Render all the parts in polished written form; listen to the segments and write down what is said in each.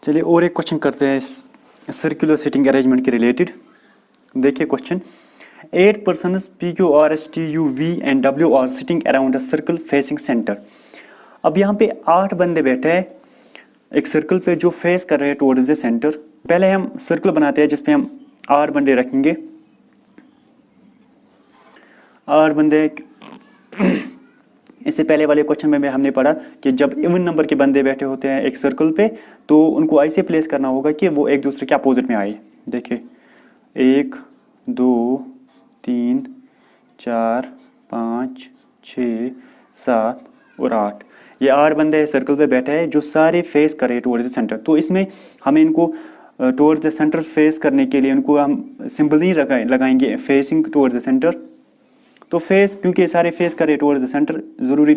चलिए और एक क्वेश्चन करते हैं इस सर्कुलर सीटिंग अरेंजमेंट के रिलेटेड। देखिए question, 8 persons P Q R S T U V and W are sitting around a circle facing center। अब यहाँ पे 8 बंदे बैठे हैं एक सर्कल पे जो फेस कर रहे हैं टुवर्ड्स द सेंटर। पहले हम सर्कल बनाते हैं जिसपे हम 8 बंदे रखेंगे। 8 बंदे इससे पहले वाले क्वेश्चन में हमने पढ़ा कि जब इवन नंबर के बंदे बैठे होते हैं एक सर्कल पे तो उनको ऐसे प्लेस करना होगा कि वो एक दूसरे के अपोजिट में आए। देखिए 1 2 3 4 5 6 7 और 8, ये 8 बंदे सर्कल पे बैठे हैं जो सारे फेस कर रहे हैं टुवर्ड्स द सेंटर। तो इसमें हमें इनको टुवर्ड्स द सेंटर फेस करने के लिए उनको हम सिंबल नहीं लगाएंगे फेसिंग टुवर्ड्स द सेंटर। तो फेस क्योंकि सारे फेस कर रहे हैं टुवर्ड्स द सेंटर, ज़रूरी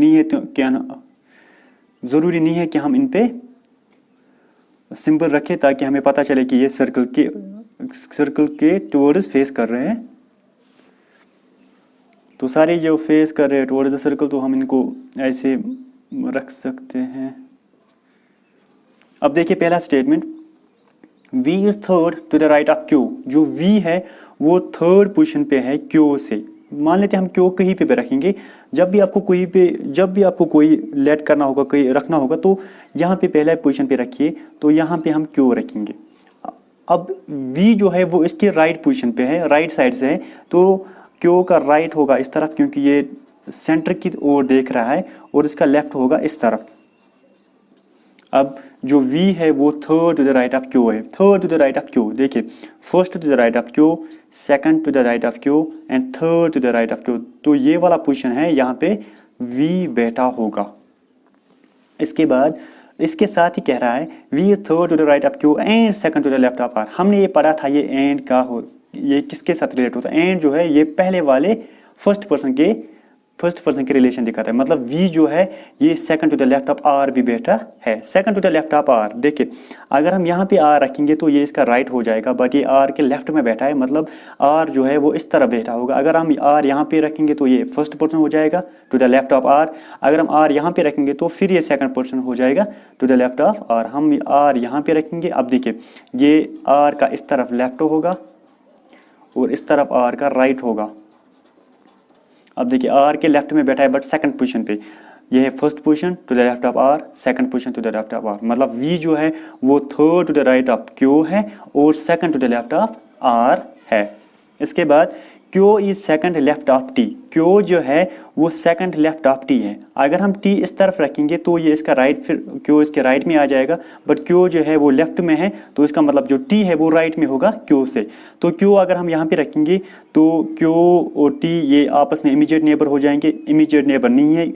नहीं है कि हम इन पे सिंबल रखें ताकि हमें पता चले कि ये सर्कल के टुवर्ड्स फेस कर रहे हैं। तो सारे जो फेस कर रहे हैं टुवर्ड्स द सर्कल तो हम इनको ऐसे रख सकते हैं। अब देखिए पहला statement, V is third to the right of Q। जो V है वो थर्ड पोजीशन पे है Q से। मान लेते हैं हम Q कहीं पे रखेंगे। जब भी आपको कोई लेट करना होगा, कोई रखना होगा तो यहाँ पे पहला पोजीशन पे रखिए, तो यहाँ पे हम Q रखेंगे। अब V जो है वो इसके राइट पोजीशन पे है, राइट साइड से है, तो Q का राइट होगा इस तरफ क्योंकि ये सेंटर की ओर देख रहा है, और इसका लेफ्ट होगा इस तरफ। अब जो V है वो third to the right of Q है, third to the right of Q। देखिए first to the right of Q, second to the right of Q and third to the right of Q। तो ये वाला position है, यहाँ पे V बैठा होगा। इसके बाद इसके साथ ही कह रहा है V is third to the right of Q and second to the left of R। हमने ये पढ़ा था, ये एंड का हो, ये किसके साथ रिलेट होता है? एंड जो है ये पहले वाले फर्स्ट पर्सन के रिलेशन दिखाता है। मतलब V जो है ये second to the left of R भी बैठा है, second to the left of R। देखिए अगर हम यहाँ पे R रखेंगे तो ये इसका राइट हो जाएगा, बट ये R के लेफ्ट में बैठा है, मतलब R जो है वो इस तरफ बैठा होगा। अगर हम R यहाँ पे रखेंगे तो ये फर्स्ट पर्सन हो जाएगा to the left of R। अगर हम R यहाँ पे रखेंगे तो फिर ये सेकंड पर्सन हो जाएगा to the left of R। हम R यहाँ पे रखेंगे। अब देखिए ये R का इस तरफ लेफ्ट होगा और इस तरफ R का राइट होगा। अब देखिए R के लेफ्ट में बैठा है बट सेकंड पोजीशन पे, ये है first position to the left of R, second position to the left of R। मतलब V जो है वो third to the right of Q है और second to the left of R है। इसके बाद Q is second left of T। Q जो है वो सेकंड लेफ्ट ऑफ T है। अगर हम T इस तरफ रखेंगे तो ये इसका राइट, फिर Q इसके राइट में आ जाएगा, बट Q जो है वो लेफ्ट में है, तो इसका मतलब जो T है वो राइट में होगा Q से। तो Q अगर हम यहाँ पे रखेंगे तो Q और T ये आपस में इमीडिएट नेबर हो जाएंगे। इमीडिएट नेबर नहीं है,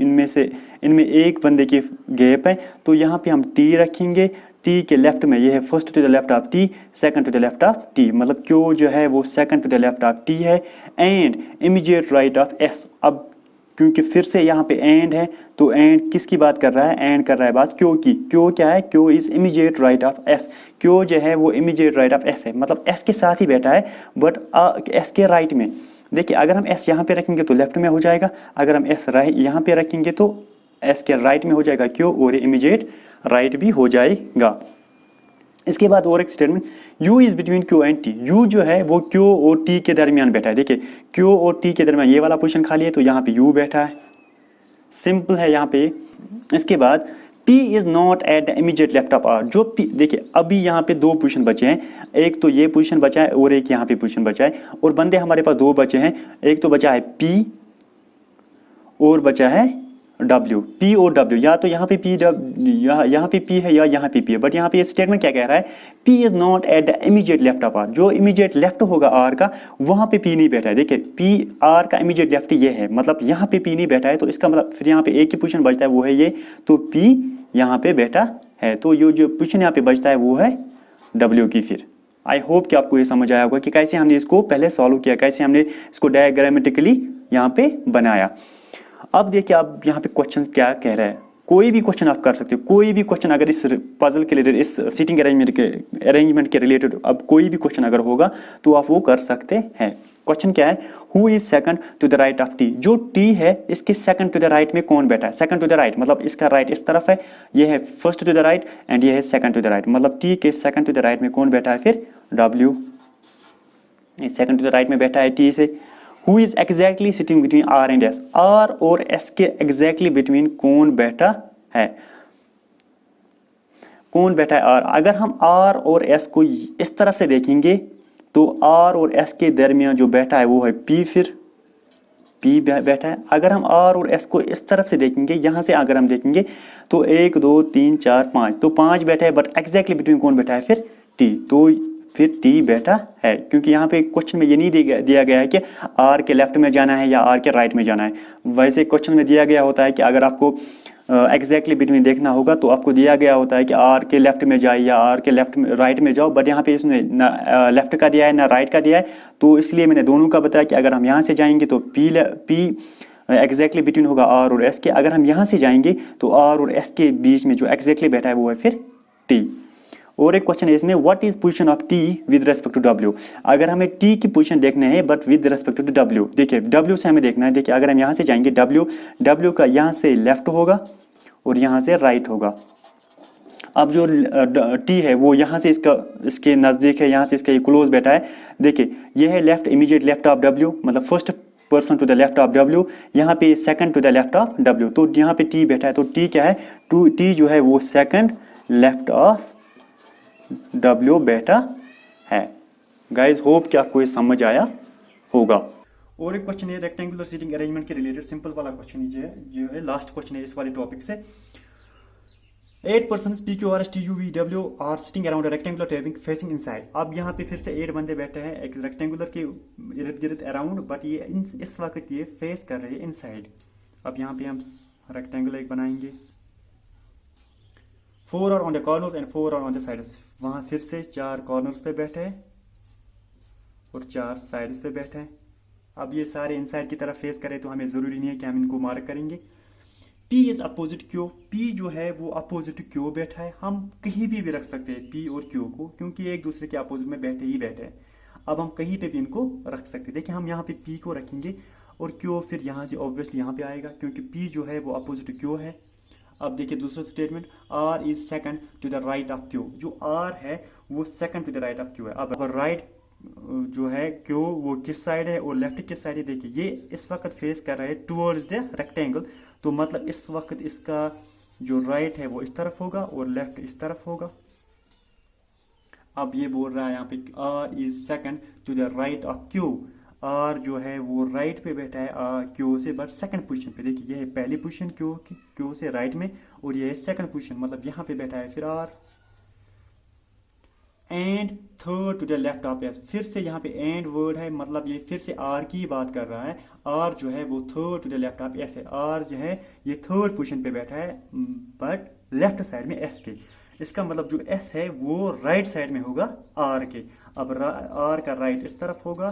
इनमें एक बंदे की गैप है, तो यहाँ पे हम T रखेंगे। T के लेफ्ट में ये है first to the left of T, second to the left of T। मतलब Q जो है वो second to the left of T है and immediate right of S। अब क्योंकि फिर से यहाँ पे एंड है तो एंड किसकी बात कर रहा है? एंड कर रहा है बात Q की। Q क्या है? Q is immediate right of S। Q जो है वो इमीडिएट राइट ऑफ S है, मतलब S के साथ ही बैठा है बट S के राइट में। देखिए अगर हम S यहाँ पे रखेंगे तो लेफ्ट में हो जाएगा, अगर हम S यहाँ पे रखेंगे तो S के राइट में हो जाएगा Q और इमीडिएट राइट भी हो जाएगा। इसके बाद और एक statement, U is between Q and T। U जो है वो Q और T के दरमियान बैठा है। देखिए Q और T के दरमियान ये वाला पोजीशन खाली है तो यहाँ पे U बैठा है, सिंपल है यहाँ पे। इसके बाद P is not at the immediate left of R। जो P, देखिए अभी यहाँ पे 2 पोजीशन बचे हैं, एक तो ये पोजीशन बचा है और एक यहाँ पे पोजीशन बचा है, और बंदे हमारे पास 2 बचे हैं। एक तो बचा है P और बचा है W, P और W। या तो यहाँ पे यहाँ पे P है या यहाँ पे P है, बट यहाँ पे ये स्टेटमेंट क्या कह रहा है? P is not at the immediate left of R। जो इमीडिएट लेफ्ट होगा R का वहाँ पे P नहीं बैठा है। देखिए P R का इमीडिएट लेफ्ट ये है, मतलब यहाँ पे P नहीं बैठा है, तो इसका मतलब फिर यहाँ पे एक ही पोजीशन बचता है वो है ये, तो P यहाँ पे बैठा है, तो ये जो पोजीशन यहाँ पे बचता है वो है W की। फिर आई होप कि आपको ये समझ आया होगा कि कैसे हमने इसको पहले सॉल्व किया, कैसे हमने इसको डायग्रामेटिकली यहाँ पे बनाया। अब देखिए आप यहाँ पे क्वेश्चन क्या कह रहा है। कोई भी क्वेश्चन आप कर सकते हो, कोई भी क्वेश्चन अगर इस पजल के रिलेटेड, इस सीटिंग अरेंजमेंट के रिलेटेड अब कोई भी क्वेश्चन अगर होगा तो आप वो कर सकते हैं। क्वेश्चन क्या है, who is second to the right of T, जो टी है इसके सेकंड टू द राइट में कौन बैठा है, सेकंड टू द राइट मतलब इसका राइट इस तरफ है, ये है first to the right and ये है सेकंड टू द राइट, मतलब टी के सेकंड टू द राइट में कौन बैठा है, फिर W second to the right में बैठा है टी से। Who is exactly sitting between R and S, R और एस के एग्जैक्टली बिटवीन कौन बैठा है, कौन बैठा है आर। अगर हम आर और एस को इस तरफ से देखेंगे तो आर और एस के दरमियान जो बैठा है वो है पी, फिर पी बैठा है। अगर हम आर और एस को इस तरफ से देखेंगे, यहां से अगर हम देखेंगे तो 1 2 3 4 5, तो 5 बैठा है, बट एग्जैक्टली बिटवीन कौन बैठा है, फिर टी, तो फिर टी बैठा है, क्योंकि यहाँ पे क्वेश्चन में ये नहीं दिया गया है कि आर के लेफ्ट में जाना है या आर के राइट में जाना है। वैसे क्वेश्चन में दिया गया होता है कि अगर आपको एग्जैक्टली बिटवीन देखना होगा तो आपको दिया गया होता है कि आर के लेफ्ट में जाए या आर के लेफ्ट में राइट में जाओ, बट यहाँ पे इसने ना लेफ्ट का दिया है ना राइट का दिया है, तो इसलिए मैंने दोनों का बताया कि अगर हम यहाँ से जाएंगे तो पी एग्जैक्टली बिटवीन होगा आर और एस के, अगर हम यहाँ से जाएंगे तो आर और एस के बीच में जो एग्जैक्टली बैठा है वो है फिर टी। और एक क्वेश्चन है इसमें, what is position of T with respect to W, अगर हमें टी की पोजीशन देखने हैं but with respect to W. देखिए डब्ल्यू से हमें देखना है, देखिए अगर हम यहाँ से जाएंगे डब्ल्यू का यहाँ से लेफ्ट होगा और यहाँ से राइट होगा। अब जो टी है वो यहाँ से इसके नज़दीक है, यहाँ से इसका ये क्लोज बैठा है। देखिए ये है left, immediate left of W, मतलब first person to the left of W, यहाँ पे second to the left of W, तो यहाँ पे टी बैठा है, तो टी क्या है, टी जो है वो सेकंड लेफ्ट ऑफ डब्ल्यू बैठा है। गाइज होप कि आपको ये समझ आया होगा। और एक क्वेश्चन है रेक्टेंगुलर सीटिंग अरेंजमेंट के रिलेटेड, सिंपल वाला क्वेश्चन जो है लास्ट क्वेश्चन है इस वाले टॉपिक से। 8 persons P Q R S T U V W are sitting around a rectangular table facing inside। अब यहाँ पे फिर से 8 बंदे बैठे हैं एक रेक्टेंगुलर के इर्द गिर्द अराउंड, बट ये इस वक्त ये फेस कर रहे हैं इनसाइड। अब यहाँ पे हम रेक्टेंगुलर एक बनाएंगे, 4 are on the corners and 4 are on the sides। वहाँ फिर से 4 कॉर्नर्स पे बैठे हैं और 4 साइड्स पे बैठे हैं। अब ये सारे इनसाइड की तरफ फेस करें तो हमें ज़रूरी नहीं है कि हम इनको मार्क करेंगे। P is opposite Q, P जो है वो अपोजिट Q बैठा है। हम कहीं भी रख सकते हैं P और Q को, क्योंकि एक दूसरे के अपोजिट में बैठे हैं। अब हम कहीं पे भी इनको रख सकते हैं। देखिए हम यहाँ पे P को रखेंगे और Q फिर यहाँ से ऑब्वियसली यहाँ पे आएगा, क्योंकि P जो है वो अपोजिट Q है। अब देखिए दूसरा statement, R is second to the right of Q, जो R है वो second to the right of Q है। अब राइट जो है Q वो किस साइड है और लेफ्ट किस साइड है, देखिए ये इस वक्त फेस कर रहा है टुवर्ड्स द रेक्टेंगल, तो मतलब इस वक्त इसका जो राइट है वो इस तरफ होगा और लेफ्ट इस तरफ होगा। अब ये बोल रहा है यहाँ पे R is second to the right of Q, R जो है वो राइट पे बैठा है Q से, बट सेकंड पोजीशन पे। देखिए ये है पहली पोजीशन Q से राइट में और ये है सेकंड पोजीशन, मतलब यहाँ पे बैठा है फिर R। And third to the left of S, फिर से यहाँ पे एंड वर्ड है, मतलब ये फिर से R की बात कर रहा है। R जो है वो third to the left of S है, R जो है ये थर्ड पोजीशन पे बैठा है बट लेफ्ट साइड में S के। इसका मतलब जो S है वो राइट साइड में होगा R के। अब R का राइट इस तरफ होगा,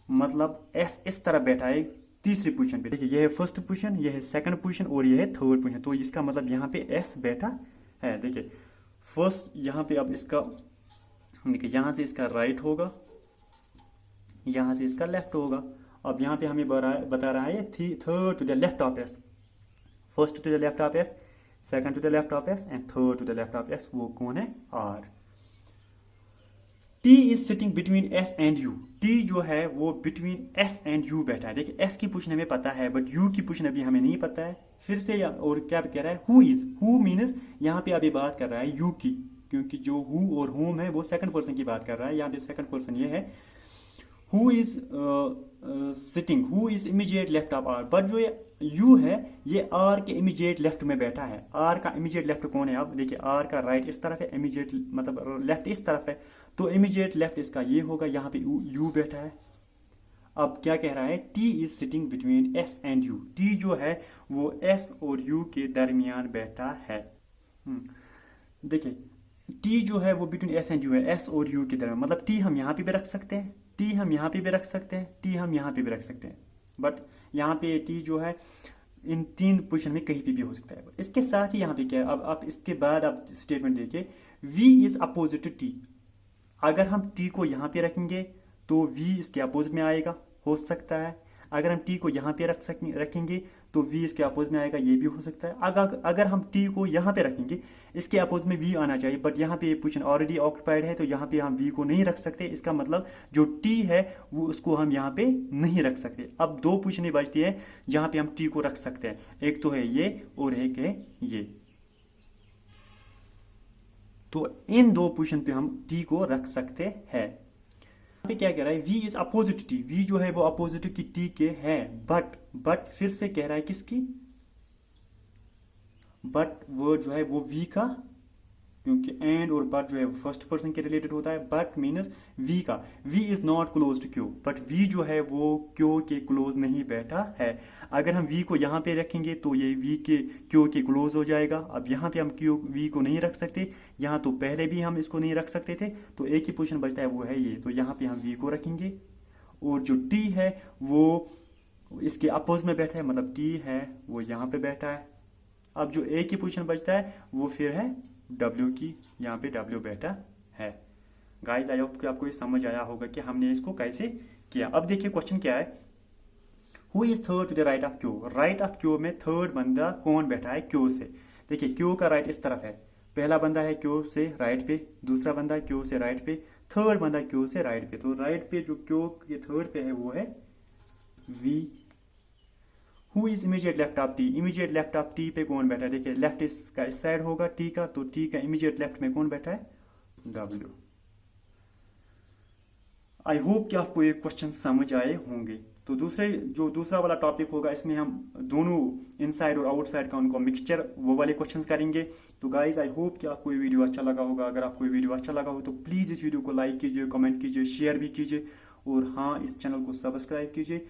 मतलब S इस तरफ बैठा है तीसरी पोजीशन पे। देखिए ये है फर्स्ट पोजीशन, ये है सेकंड पोजीशन और ये है थर्ड पोजीशन, तो इसका मतलब यहाँ पे S बैठा है। देखिए फर्स्ट यहाँ पे अब इसका देखिए यहाँ से इसका राइट होगा, यहाँ से इसका लेफ्ट होगा। अब यहाँ पे हमें बता रहा है third to the left of S, first to the left of S, second to the left of S and third to the left of S, वो कौन है, R। T is sitting between S and U, T जो है वो between S and U बैठा है। देखिए S की पोजीशन हमें पता है बट U की पोजीशन अभी हमें नहीं पता है। फिर से और क्या कह रहा है, हु मीन्स यहाँ पे अभी बात कर रहा है U की, क्योंकि जो हु और होम है वो सेकंड पर्सन की बात कर रहा है। यहाँ पे सेकंड पर्सन ये है, who is sitting, who is immediate left of R, but जो ये U है ये R के इमीडिएट लेफ्ट में बैठा है। R का इमीडिएट लेफ्ट कौन है, अब देखिए R का राइट इस तरफ है, इमीडिएट मतलब लेफ्ट इस तरफ है, तो इमीडिएट लेफ्ट इसका ये होगा, यहाँ पे U बैठा है। अब क्या कह रहा है, T is sitting between S and U, T जो है वो S और U के दरमियान बैठा है। देखिए T जो है वो बिटवीन S एंड U है, S और U के दरमियान, मतलब T हम यहाँ पे भी रख सकते हैं, T हम यहाँ पे भी रख सकते हैं, T हम यहाँ पे भी रख सकते हैं, बट यहाँ पे T जो है इन तीन पोजीशन में कहीं पे भी हो सकता है। इसके साथ ही यहाँ पे क्या है, अब आप इसके बाद आप स्टेटमेंट देखिए, V is opposite to T। अगर हम T को यहाँ पे रखेंगे तो v इसके अपोजिट में आएगा, हो सकता है। अगर हम t को यहाँ पे रखेंगे तो v इसके अपोजिट में आएगा, ये भी हो सकता है। अगर हम t को यहाँ पे रखेंगे, इसके अपोजिट में v आना चाहिए, बट यहाँ पे पोजीशन ऑलरेडी ऑक्यूपाइड है तो यहाँ पे हम v को नहीं रख सकते। इसका मतलब जो t है वो उसको हम यहाँ पे नहीं रख सकते। अब दो पोजीशनें बचती है जहाँ पे हम t को रख सकते हैं, एक तो है ये और एक है ये। तो इन दो पोजीशन पे हम t को रख सकते हैं। यहाँ पे क्या कह रहा है, v is opposite t, v जो है वो अपोजिट की t के है, बट फिर से कह रहा है किसकी, बट वर्ड जो है वो v का, क्योंकि एंड और बट जो है वो फर्स्ट पर्सन के रिलेटेड होता है। बट मीन्स v का, v is not close to Q, but v जो है वो क्यू के क्लोज नहीं बैठा है। अगर हम v को यहाँ पे रखेंगे तो ये v के क्यू के क्लोज हो जाएगा। अब यहाँ पे हम क्यू v को नहीं रख सकते, यहाँ तो पहले भी हम इसको नहीं रख सकते थे, तो एक ही पोजीशन बचता है वो है ये, तो यहाँ पे हम v को रखेंगे। और जो t है वो इसके अपोज में बैठा है, मतलब t है वो यहाँ पे बैठा है। अब जो एक ही पोजीशन बचता है वो फिर है W की, यहाँ पे W बैठा है। गाइस आई होप कि आपको ये समझ आया होगा कि हमने इसको कैसे किया। अब देखिए क्वेश्चन क्या है, who is third to the right of Q, right of Q में थर्ड बंदा कौन बैठा है क्यू से। देखिए क्यू का राइट इस तरफ है, पहला बंदा है क्यू से राइट पे, दूसरा बंदा है क्यू से राइट पे, थर्ड बंदा क्यू से राइट पे। तो राइट पे जो क्यू के थर्ड पे है वो है V। Who is immediate left of T, immediate left of T पे कौन बैठा है। देखिए लेफ्ट इसका इस साइड होगा टी का, तो टी का इमीडिएट लेफ्ट में कौन बैठा है, W। आई होप कि आपको ये क्वेश्चन समझ आए होंगे। तो दूसरा वाला टॉपिक होगा, इसमें हम दोनों इनसाइड और आउटसाइड का उनको मिक्सचर वो वाले क्वेश्चंस करेंगे। तो गाइज आई होप कि आपको ये वीडियो अच्छा लगा होगा। अगर आपको ये वीडियो अच्छा लगा हो तो प्लीज़ इस वीडियो को लाइक कीजिए, कमेंट कीजिए, शेयर भी कीजिए, और हाँ इस चैनल को सब्सक्राइब कीजिए।